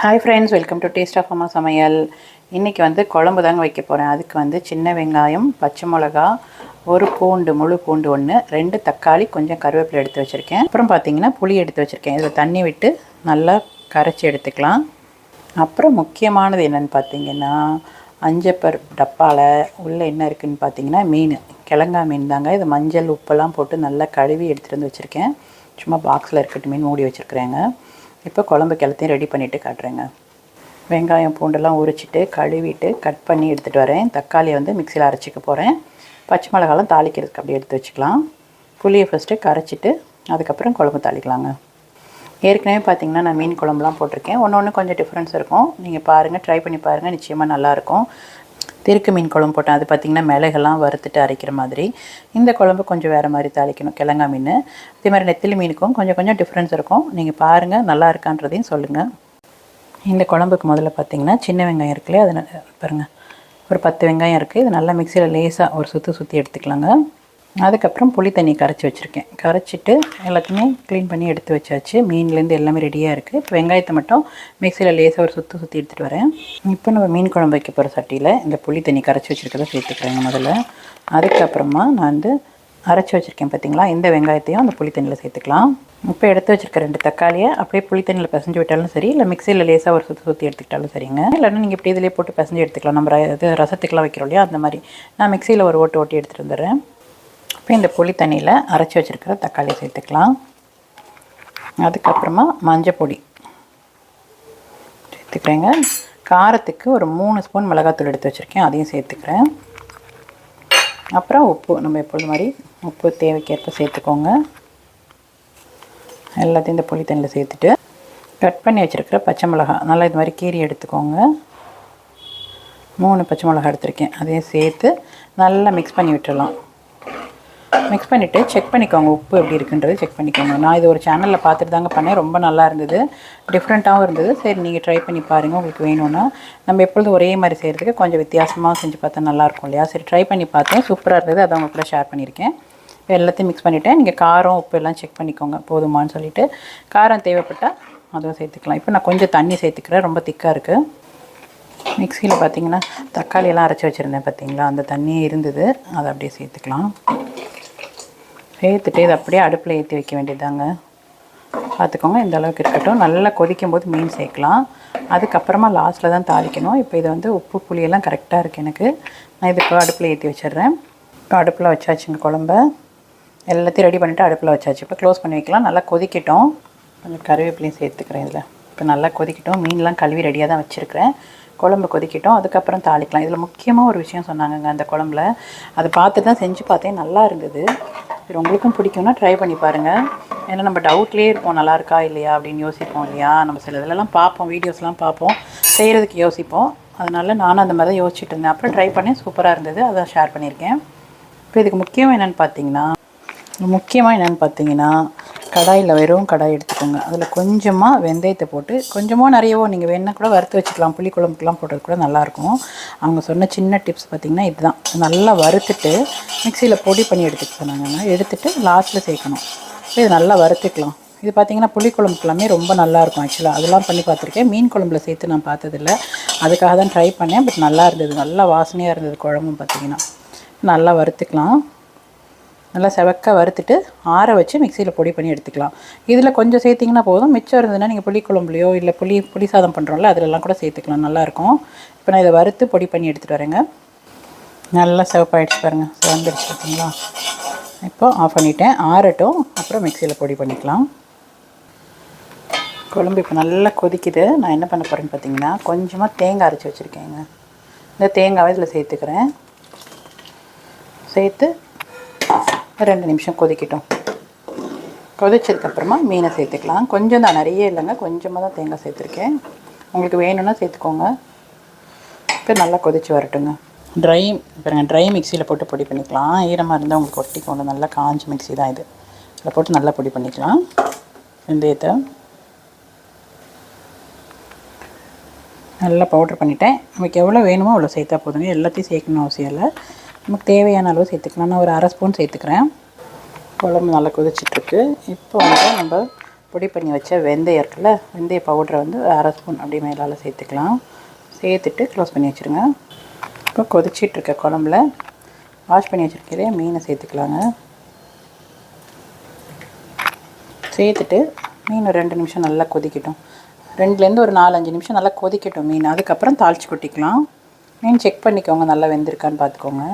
Hi friends, welcome to taste of Amma Samayal. இன்றைக்கி வந்து குழம்பு தாங்க வைக்க போகிறேன். அதுக்கு வந்து சின்ன வெங்காயம், பச்சை மிளகா, ஒரு பூண்டு, முழு பூண்டு ஒன்று, 2 தக்காளி, கொஞ்சம் கருவேப்பிலை எடுத்து வச்சுருக்கேன். அப்புறம் பார்த்திங்கன்னா புளி எடுத்து வச்சுருக்கேன். இதில் தண்ணி விட்டு நல்லா கரைச்சி எடுத்துக்கலாம். அப்புறம் முக்கியமானது என்னென்னு பார்த்திங்கன்னா, அஞ்சப்பர் டப்பாவில் உள்ளே என்ன இருக்குதுன்னு பார்த்திங்கன்னா மீன், கிழங்கா மீன் தாங்க. இது மஞ்சள் உப்பெல்லாம் போட்டு நல்லா கழுவி எடுத்துகிட்டு வந்து வச்சுருக்கேன். சும்மா பாக்ஸில் இருக்கட்டும் மீன் மூடி வச்சுருக்குறேங்க. இப்போ குழம்புக்கு எல்லாத்தையும் ரெடி பண்ணிவிட்டு காட்டுறேங்க. வெங்காயம் பூண்டெல்லாம் உரிச்சிட்டு கழுவிட்டு கட் பண்ணி எடுத்துகிட்டு வரேன். தக்காளியை வந்து மிக்சியில் அரைச்சிக்க போகிறேன். பச்சை மிளகாலாம் தாளிக்கிறதுக்கு அப்படியே எடுத்து வச்சுக்கலாம். புளியை ஃபஸ்ட்டு கரைச்சிட்டு அதுக்கப்புறம் குழம்பு தாளிக்கலாங்க. ஏற்கனவே பார்த்திங்கன்னா நான் மீன் குழம்புலாம் போட்டிருக்கேன். ஒன்று கொஞ்சம் டிஃப்ரென்ஸ் இருக்கும். நீங்கள் பாருங்கள், ட்ரை பண்ணி பாருங்கள், நிச்சயமாக நல்லாயிருக்கும். திருக்கு மீன் குழம்பு போட்டேன். அது பார்த்திங்கன்னா மிளகெல்லாம் வறுத்துட்டு அரைக்கிற மாதிரி. இந்த குழம்பு கொஞ்சம் வேறு மாதிரி தாளிக்கணும், கிழங்கா மீன். அதே மாதிரி நெத்திலி மீனுக்கும் கொஞ்சம் டிஃப்ரென்ஸ் இருக்கும். நீங்கள் பாருங்கள், நல்லா இருக்கான்றதையும் சொல்லுங்கள். இந்த குழம்புக்கு முதல்ல பார்த்திங்கன்னா சின்ன வெங்காயம் இருக்குல்லையே, அது பாருங்கள், ஒரு 10 வெங்காயம் இருக்குது. இது நல்லா மிக்சியில் லேசாக ஒரு சுற்றி எடுத்துக்கலாங்க. அதுக்கப்புறம் புளி தண்ணி கரைச்சி வச்சுருக்கேன். கரைச்சிட்டு எல்லாத்தையுமே க்ளீன் பண்ணி எடுத்து வச்சாச்சு. மீன்லேருந்து எல்லாமே ரெடியாக இருக்குது. இப்போ வெங்காயத்தை மட்டும் மிக்சியில் லேசாக ஒரு சுற்றி எடுத்துகிட்டு வரேன். இப்போ நம்ம மீன் குழம்பு வைக்க போகிற சட்டியில் இந்த புளி தண்ணி கரைச்சி வச்சுருக்கதை சேர்த்துக்கிறேங்க முதல்ல. அதுக்கப்புறமா நான் வந்து அரைச்சி வச்சுருக்கேன் பார்த்திங்களா, இந்த வெங்காயத்தையும் அந்த புளி தண்ணியில் சேர்த்துக்கலாம். இப்போ எடுத்து வச்சுருக்க 2 தக்காளியை அப்படியே புளி தண்ணியில் பிசைஞ்சு விட்டாலும் சரி, இல்லை மிக்சியில் லேசாக ஒரு சுற்றி எடுத்துக்கிட்டாலும் சரிங்க. இல்லைன்னா நீங்கள் இப்படி இதிலே போட்டு பிசைஞ்சு எடுத்துக்கலாம். நம்ம இது ரசத்துக்கெலாம் வைக்கிறோம் இல்லையா, அந்த மாதிரி. நான் மிக்சியில் ஒரு ஓட்டி எடுத்துகிட்டு வந்துடுறேன். இப்போ இந்த புளி தண்ணியில் அரைச்சி வச்சுருக்கிற தக்காளியை சேர்த்துக்கலாம். அதுக்கப்புறமா மஞ்சள் பொடி சேர்த்துக்கிறேங்க. காரத்துக்கு ஒரு 3 ஸ்பூன் மிளகாத்தூள் எடுத்து வச்சுருக்கேன், அதையும் சேர்த்துக்கிறேன். அப்புறம் உப்பு, நம்ம எப்பொழுது மாதிரி உப்பு தேவைக்கேற்ப சேர்த்துக்கோங்க. எல்லாத்தையும் இந்த புளி தண்ணியில் சேர்த்துட்டு கட் பண்ணி வச்சுருக்கிற பச்சை மிளகா நல்லா இது மாதிரி கீரி எடுத்துக்கோங்க. 3 பச்சை மிளகா எடுத்துருக்கேன், அதையும் சேர்த்து நல்லா மிக்ஸ் பண்ணி விட்டுடலாம். மிக்ஸ் பண்ணிவிட்டு செக் பண்ணிக்கோங்க, உப்பு எப்படி இருக்குன்றது செக் பண்ணிக்கோங்க. நான் இது ஒரு சேனலில் பார்த்துட்டு தாங்க பண்ணேன். ரொம்ப நல்லா இருந்தது, டிஃப்ரெண்ட்டாகவும் இருந்தது. சரி, நீங்கள் ட்ரை பண்ணி பாருங்கள். உங்களுக்கு வேணும்னா நம்ம எப்பொழுதும் ஒரே மாதிரி செய்கிறதுக்கு கொஞ்சம் வித்தியாசமாக செஞ்சு பார்த்தா நல்லாயிருக்கும் இல்லையா. சரி, ட்ரை பண்ணி பார்த்தேன், சூப்பராக இருந்தது. அதை அவங்க கூட ஷேர் பண்ணியிருக்கேன். எல்லாத்தையும் மிக்ஸ் பண்ணிவிட்டேன். நீங்கள் காரம் உப்பு எல்லாம் செக் பண்ணிக்கோங்க, போதுமானு சொல்லிவிட்டு. காரம் தேவைப்பட்டால் அதுவும் சேர்த்துக்கலாம். இப்போ நான் கொஞ்சம் தண்ணி சேர்த்துக்கிறேன், ரொம்ப திக்காக இருக்குது. மிக்சியில் பார்த்திங்கன்னா தக்காளியெல்லாம் அரைச்சி வச்சுருந்தேன் பார்த்திங்களா, அந்த தண்ணியே இருந்தது, அதை அப்படியே சேர்த்துக்கலாம். சேர்த்துட்டு இதை அப்படியே அடுப்பில் ஏற்றி வைக்க வேண்டியதாங்க. பார்த்துக்கோங்க, இந்த அளவுக்கு இருக்கட்டும். நல்லா கொதிக்கும் போது மீன் சேர்க்கலாம். அதுக்கப்புறமா லாஸ்ட்டில் தான் தாளிக்கணும். இப்போ இது வந்து உப்பு புளியெல்லாம் கரெக்டாக இருக்குது எனக்கு. நான் இது இப்போ அடுப்பில் ஏற்றி வச்சிடுறேன். இப்போ அடுப்பில் வச்சாச்சுங்க குழம்ப. எல்லாத்தையும் ரெடி பண்ணிவிட்டு அடுப்பில் வச்சாச்சு. இப்போ க்ளோஸ் பண்ணி வைக்கலாம். நல்லா கொதிக்கட்டும். கொஞ்சம் கருவேப்பிலையும் சேர்த்துக்கிறேன் இதில். இப்போ நல்லா கொதிக்கட்டும். மீன்லாம் கழுவி ரெடியாக தான் வச்சுருக்கிறேன். குழம்பு கொதிக்கட்டும், அதுக்கப்புறம் தாளிக்கலாம். இதில் முக்கியமாக ஒரு விஷயம் சொன்னாங்கங்க அந்த குழம்புல. அதை பார்த்துட்டு தான் செஞ்சு பார்த்தேன், நல்லா இருந்தது. சரி, உங்களுக்கும் பிடிக்கும்னா ட்ரை பண்ணி பாருங்கள். ஏன்னா நம்ம டவுட்லேயே இருப்போம், நல்லா இருக்கா இல்லையா அப்படின்னு யோசிப்போம் இல்லையா. நம்ம சில இதெல்லாம் பார்ப்போம், வீடியோஸ்லாம் பார்ப்போம், செய்கிறதுக்கு யோசிப்போம். அதனால் நானும் அந்த மாதிரி தான் யோசிச்சுட்டு இருந்தேன். அப்புறம் ட்ரை பண்ணேன், சூப்பராக இருந்தது, அதை ஷேர் பண்ணியிருக்கேன். இப்போ இதுக்கு முக்கியமாக என்னென்னு பார்த்தீங்கன்னா கடாயில் வெறும் கடாய் எடுத்துக்கோங்க. அதில் கொஞ்சமாக வெந்தயத்தை போட்டு, கொஞ்சமாக நிறையவோ நீங்கள் வேணால் கூட வறுத்து வச்சுக்கலாம். புளி குழம்புக்கெலாம் போட்டது கூட நல்லாயிருக்கும். அவங்க சொன்ன சின்ன டிப்ஸ் பார்த்திங்கன்னா இதுதான். நல்லா வறுத்துட்டு மிக்சியில் பொடி பண்ணி எடுத்துக்க சொன்னாங்க. எடுத்துகிட்டு லாஸ்ட்டில் சேர்க்கணும். இது நல்லா வறுத்துக்கலாம். இது பார்த்திங்கன்னா புளி குழம்புக்கெல்லாமே ரொம்ப நல்லாயிருக்கும். ஆக்சுவலாக அதெல்லாம் பண்ணி பார்த்துருக்கேன். மீன் குழம்புல சேர்த்து நான் பார்த்ததில்ல, அதுக்காக தான் ட்ரை பண்ணேன். பட் நல்லா இருந்தது, நல்லா வாசனையாக இருந்தது குழம்பும். பார்த்திங்கன்னா நல்லா வறுத்துக்கலாம். நல்லா செவக்க வறுத்துட்டு ஆற வச்சு மிக்சியில் பொடி பண்ணி எடுத்துக்கலாம். இதில் கொஞ்சம் சேர்த்திங்கன்னா போதும். மிச்சம் இருந்ததுன்னா நீங்கள் புளி குழம்புலையோ இல்லை புளி சாதம் பண்ணுறோம்ல, அதிலெல்லாம் கூட சேர்த்துக்கலாம், நல்லாயிருக்கும். இப்போ நான் இதை வறுத்து பொடி பண்ணி எடுத்துகிட்டு வரேங்க. நல்லா செவப்பாயிடுச்சு பாருங்கள், செவந்துடுச்சு பார்த்தீங்களா. இப்போ ஆஃப் பண்ணிவிட்டேன், ஆறட்டும். அப்புறம் மிக்சியில் பொடி பண்ணிக்கலாம். குழம்பு இப்போ நல்லா கொதிக்குது. நான் என்ன பண்ண போகிறேன்னு பார்த்தீங்கன்னா கொஞ்சமாக தேங்காய் அரைச்சி வச்சுருக்கேங்க. இந்த தேங்காவை இதில் சேர்த்துக்கிறேன். சேர்த்து 2 நிமிஷம் கொதிக்கட்டும். கொதிச்சதுக்கப்புறமா மீனை சேர்த்துக்கலாம். கொஞ்சம் தான், நிறைய இல்லைங்க, கொஞ்சமாக தான் தேங்காய் சேர்த்துருக்கேன். உங்களுக்கு வேணும்னா சேர்த்துக்கோங்க. இப்போ நல்லா கொதித்து வரட்டுங்க. ட்ரை மிக்சியில் போட்டு பொடி பண்ணிக்கலாம். ஈரமாக இருந்தால் உங்களுக்கு ஒட்டிக்கோங்க. நல்லா காஞ்சி மிக்சி தான் இது. இதில் போட்டு நல்லா பொடி பண்ணிக்கலாம். வெந்தயத்தை நல்லா பவுட்ரு பண்ணிவிட்டேன். நமக்கு எவ்வளோ வேணுமோ அவ்வளோ சேர்த்தா போதுங்க. எல்லாத்தையும் சேர்க்கணும் அவசியம் இல்லை. நமக்கு தேவையான அளவு சேர்த்துக்கலாம். நான் ஒரு 1/2 ஸ்பூன் சேர்த்துக்கிறேன். குழம்பு நல்லா கொதிச்சிட்ருக்கு. இப்போ வந்து நம்ம பொடி பண்ணி வச்ச வெந்தயம் இருக்குல்ல, வெந்தய பவுடரை வந்து அரை ஸ்பூன் அப்படியே மேலால் சேர்த்துக்கலாம். சேர்த்துட்டு க்ளோஸ் பண்ணி வச்சுருங்க. இப்போ கொதிச்சிட்ருக்க குழம்புல வாஷ் பண்ணி வச்சுருக்கிறே மீனை சேர்த்துக்கலாங்க. சேர்த்துட்டு மீன் ஒரு 2 நிமிஷம் நல்லா கொதிக்கட்டும். 2லேருந்து ஒரு 4-5 நிமிஷம் நல்லா கொதிக்கட்டும் மீன். அதுக்கப்புறம் தாளித்து கொட்டிக்கலாம். மீன் செக் பண்ணிக்கோங்க, நல்லா வெந்திருக்கான்னு பார்த்துக்கோங்க.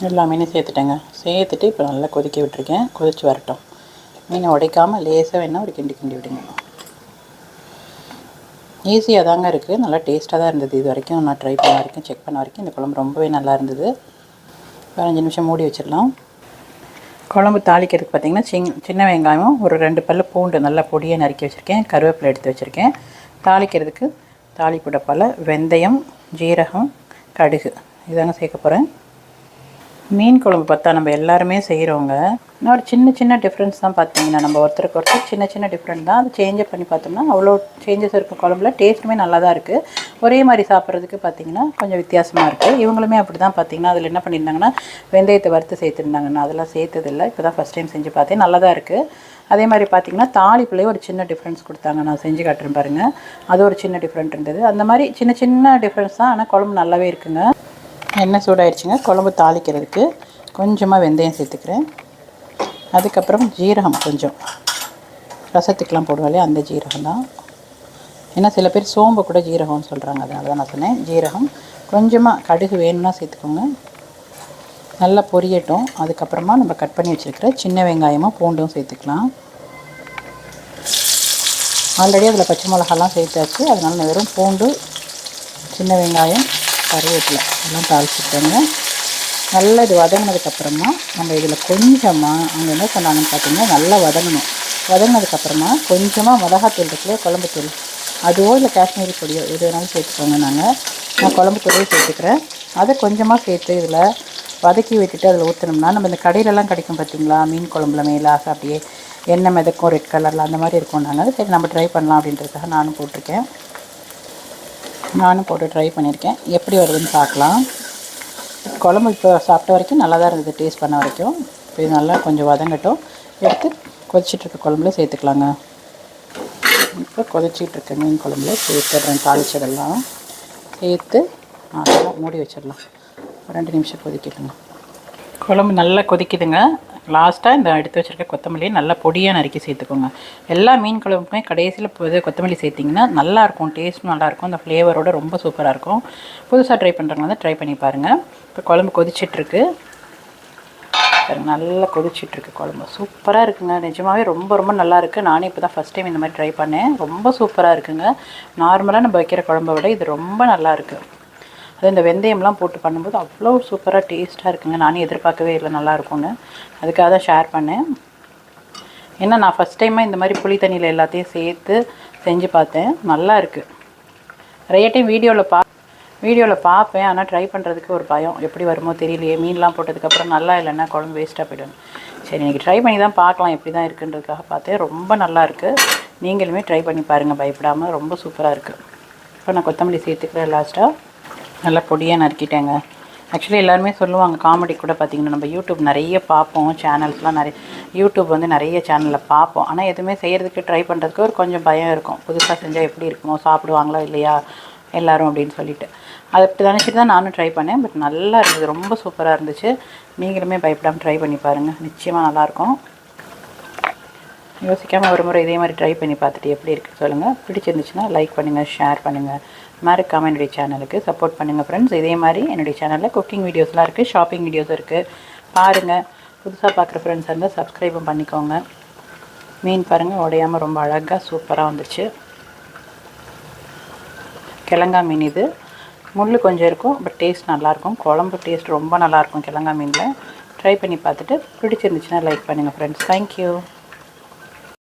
எல்லா மீனையும் சேர்த்துட்டேங்க. சேர்த்துட்டு இப்போ நல்லா கொதிக்க விட்டுருக்கேன். கொதித்து வரட்டும். மீனை உடைக்காமல் லேசாக வேணால் ஒரு கிண்டி விடுங்க. ஈஸியாக தாங்க இருக்குது. நல்லா டேஸ்ட்டாக தான் இருந்தது. இது வரைக்கும் நான் ட்ரை பண்ண வரைக்கும், செக் பண்ண வரைக்கும் இந்த குழம்பு ரொம்பவே நல்லா இருந்தது. 15 நிமிஷம் மூடி வச்சிடலாம். குழம்பு தாளிக்கிறதுக்கு பார்த்திங்கன்னா சின்ன வெங்காயம், ஒரு 2 பல் பூண்டு நல்லா பொடியை நறுக்கி வச்சுருக்கேன். கருவேப்பிலை எடுத்து வச்சுருக்கேன். தாளிக்கிறதுக்கு தாளிப்பு டப்பாவில் வெந்தயம், ஜீரகம், கடுகு இதாங்க சேர்க்க போகிறேன். மீன் குழம்பு பார்த்தா நம்ம எல்லாருமே செய்கிறோங்க. இன்னும் ஒரு சின்ன டிஃப்ரென்ஸ் தான் பார்த்தீங்கன்னா, நம்ம ஒருத்தருக்கு ஒருத்தர் சின்ன டிஃப்ரெண்ட் தான். அது சேஞ்சப் பண்ணி பார்த்தோம்னா அவ்வளோ சேஞ்சஸ் இருக்கும். குழம்புல டேஸ்ட்டுமே நல்லா தான் இருக்குது. ஒரே மாதிரி சாப்பிட்றதுக்கு பார்த்திங்கன்னா கொஞ்சம் வித்தியாசமாக இருக்குது. இவங்களுமே அப்படி தான் பார்த்திங்கன்னா அதில் என்ன பண்ணியிருந்தாங்கன்னா வெந்தயத்தை வறுத்து சேர்த்துருந்தாங்க. நான் அதெல்லாம் சேர்த்ததில்லை. இப்போ தான் ஃபஸ்ட் டைம் செஞ்சு பார்த்தேன். நல்லா தான் இருக்குது. அதே மாதிரி பார்த்திங்கன்னா தாளிப்புலேயே ஒரு சின்ன டிஃப்ரென்ஸ் கொடுத்தாங்க. நான் செஞ்சு காட்டுறேன் பாருங்கள். அது ஒரு சின்ன டிஃப்ரெண்ட் இருந்தது. அந்த மாதிரி சின்ன டிஃப்ரென்ஸ் தான். ஆனால் குழம்பு நல்லாவே இருக்குங்க. எண்ணெய் சூடாயிடுச்சுங்க. குழம்பு தாளிக்கிறதுக்கு கொஞ்சமாக வெந்தயம் சேர்த்துக்கிறேன். அதுக்கப்புறம் ஜீரகம், கொஞ்சம் ரசத்துக்கெலாம் போடுவோம் இல்லையா, அந்த ஜீரகம் தான். ஏன்னா சில பேர் சோம்பு கூட ஜீரகம்னு சொல்கிறாங்க, அதனால தான் நான் சொன்னேன். ஜீரகம் கொஞ்சமாக, கடுகு வேணும்னா சேர்த்துக்கோங்க. நல்லா பொரியட்டும். அதுக்கப்புறமா நம்ம கட் பண்ணி வச்சுருக்கிற சின்ன வெங்காயமும் பூண்டும் சேர்த்துக்கலாம். ஆல்ரெடி அதில் பச்சை மிளகாலாம் சேர்த்தாச்சு. அதனால் நான் வெறும் பூண்டு, சின்ன வெங்காயம், கருவேப்பிலை எல்லாம் தாளிச்சுட்டேங்க. நல்லா இது வதங்கினதுக்கப்புறமா நம்ம இதில் கொஞ்சமாக, அவங்க என்ன சொன்னாங்கன்னு பார்த்தீங்கன்னா, நல்லா வதங்கினதுக்கப்புறமா கொஞ்சமாக மிளகாத்தூள் இருக்குல்லையே, குழம்புத்தூள், அதுவோ இல்லை காஷ்மீரி பொடியோ எது வேணாலும் சேர்த்துக்கோங்க. நான் குழம்புத்தூளே சேர்த்துக்கிறேன். அதை கொஞ்சமாக சேர்த்து இதில் வதக்கி விட்டுட்டு அதில் ஊற்றினோம்னா, நம்ம இந்த கடையிலலாம் கிடைக்கும் பார்த்திங்களா, மீன் குழம்புல மேலாக அப்படியே எண்ணெய் மிதக்கும், ரெட் கலரில் அந்த மாதிரி இருக்கும். நாங்கள் சரி நம்ம ட்ரை பண்ணலாம் அப்படின்றதுக்காக நானும் போட்டு ட்ரை பண்ணியிருக்கேன். எப்படி வருதுன்னு பார்க்கலாம். குழம்பு இப்போ சாப்பிட்ட வரைக்கும் நல்லா தான் இருந்தது, டேஸ்ட் பண்ண வரைக்கும். இப்போ இது நல்லா கொஞ்சம் வதங்கட்டும். எடுத்து கொதிச்சிட்ருக்க குழம்புல சேர்த்துக்கலாங்க. இப்போ கொதிச்சிட்ருக்க மீன் குழம்புல சேர்த்துடுறேன். தாளிச்சதெல்லாம் சேர்த்து நல்லா மூடி வச்சிடலாம். 2 நிமிஷம் கொதிக்கட்டுங்க. குழம்பு நல்லா கொதிக்குதுங்க. லாஸ்ட்டாக இந்த எடுத்து வச்சுருக்க கொத்தமல்லியை நல்லா பொடியாக நறுக்கி சேர்த்துக்கோங்க. எல்லா மீன் குழம்புக்குமே கடைசியில் கொத்தமல்லி சேர்த்திங்கன்னா நல்லாயிருக்கும், டேஸ்ட்டும் நல்லாயிருக்கும், அந்த ஃப்ளேவரோட ரொம்ப சூப்பராக இருக்கும். புதுசாக ட்ரை பண்ணுறவங்க வந்து ட்ரை பண்ணி பாருங்கள். இப்போ குழம்பு கொதிச்சிட்ருக்கு, நல்லா கொதிச்சிட்ருக்கு குழம்பு. சூப்பராக இருக்குங்க. நிஜமாகவே ரொம்ப நல்லா இருக்குது. நானே இப்போ தான் ஃபஸ்ட் டைம் இந்த மாதிரி ட்ரை பண்ணேன். ரொம்ப சூப்பராக இருக்குங்க. நார்மலாக நம்ம வைக்கிற குழம்பை விட இது ரொம்ப நல்லாயிருக்கு. அது இந்த வெந்தயம்லாம் போட்டு பண்ணும்போது அவ்வளோ சூப்பராக டேஸ்ட்டாக இருக்குங்க. நானே எதிர்பார்க்கவே இல்லை நல்லாயிருக்கும்னு. அதுக்காக தான் ஷேர் பண்ணேன். ஏன்னா நான் ஃபஸ்ட் டைமாக இந்த மாதிரி புளி தண்ணியில் எல்லாத்தையும் சேர்த்து செஞ்சு பார்த்தேன். நல்லா இருக்குது. நிறைய டைம் வீடியோவில் பார்ப்பேன். ஆனால் ட்ரை பண்ணுறதுக்கு ஒரு பயம், எப்படி வருமோ தெரியலையே. மீன்லாம் போட்டதுக்கப்புறம் நல்லா இல்லைன்னா குழம்பு வேஸ்ட்டாக போய்டும். சரி, இன்றைக்கி ட்ரை பண்ணி தான் பார்க்கலாம் எப்படி தான் இருக்குன்றதுக்காக பார்த்தேன். ரொம்ப நல்லாயிருக்கு. நீங்களுமே ட்ரை பண்ணி பாருங்கள் பயப்படாமல். ரொம்ப சூப்பராக இருக்குது. இப்போ நான் கொத்தமல்லி சேர்த்துக்கிறேன். லாஸ்ட்டாக நல்லா பொடியாக நறுக்கிட்டேங்க. ஆக்சுவலி எல்லாருமே சொல்லுவாங்க, காமெடி கூட பார்த்திங்கன்னா நம்ம யூடியூப் நிறைய பார்ப்போம், சேனல்ஸ்லாம் யூடியூப் வந்து நிறைய சேனலில் பார்ப்போம். ஆனால் எதுவுமே செய்கிறதுக்கு ட்ரை பண்ணுறதுக்கு ஒரு கொஞ்சம் பயம் இருக்கும். புதுசாக செஞ்சால் எப்படி இருக்குமோ, சாப்பிடுவாங்களா இல்லையா எல்லோரும் அப்படின்னு சொல்லிட்டு. அதை அப்படி நினச்சிட்டு தான் நானும் ட்ரை பண்ணேன். பட் நல்லா இருந்தது, ரொம்ப சூப்பராக இருந்துச்சு. நீங்களுமே பயப்படாமல் ட்ரை பண்ணி பாருங்கள், நிச்சயமாக நல்லாயிருக்கும். யோசிக்காமல் ஒரு முறை இதே மாதிரி ட்ரை பண்ணி பார்த்துட்டு எப்படி இருக்குது சொல்லுங்கள். பிடிச்சிருந்துச்சுன்னா லைக் பண்ணுங்கள், ஷேர் பண்ணுங்கள். மறக்காமல் என்னுடைய சேனலுக்கு சப்போர்ட் பண்ணுங்கள் ஃப்ரெண்ட்ஸ். இதே மாதிரி என்னுடைய சேனலில் குக்கிங் வீடியோஸ்லாம் இருக்குது, ஷாப்பிங் வீடியோஸ் இருக்குது, பாருங்கள். புதுசாக பார்க்குற ஃப்ரெண்ட்ஸ் இருந்தால் சப்ஸ்கிரைபும் பண்ணிக்கோங்க. மீன் பாருங்கள், உடையாமல் ரொம்ப அழகாக சூப்பராக வந்துச்சு. கிழங்கா மீன் இது. முள் கொஞ்சம் இருக்கும், பட் டேஸ்ட் நல்லாயிருக்கும். குழம்பு டேஸ்ட் ரொம்ப நல்லாயிருக்கும் கிழங்கா மீனில். ட்ரை பண்ணி பார்த்துட்டு பிடிச்சிருந்துச்சுன்னா லைக் பண்ணுங்கள் ஃப்ரெண்ட்ஸ். தேங்க்யூ.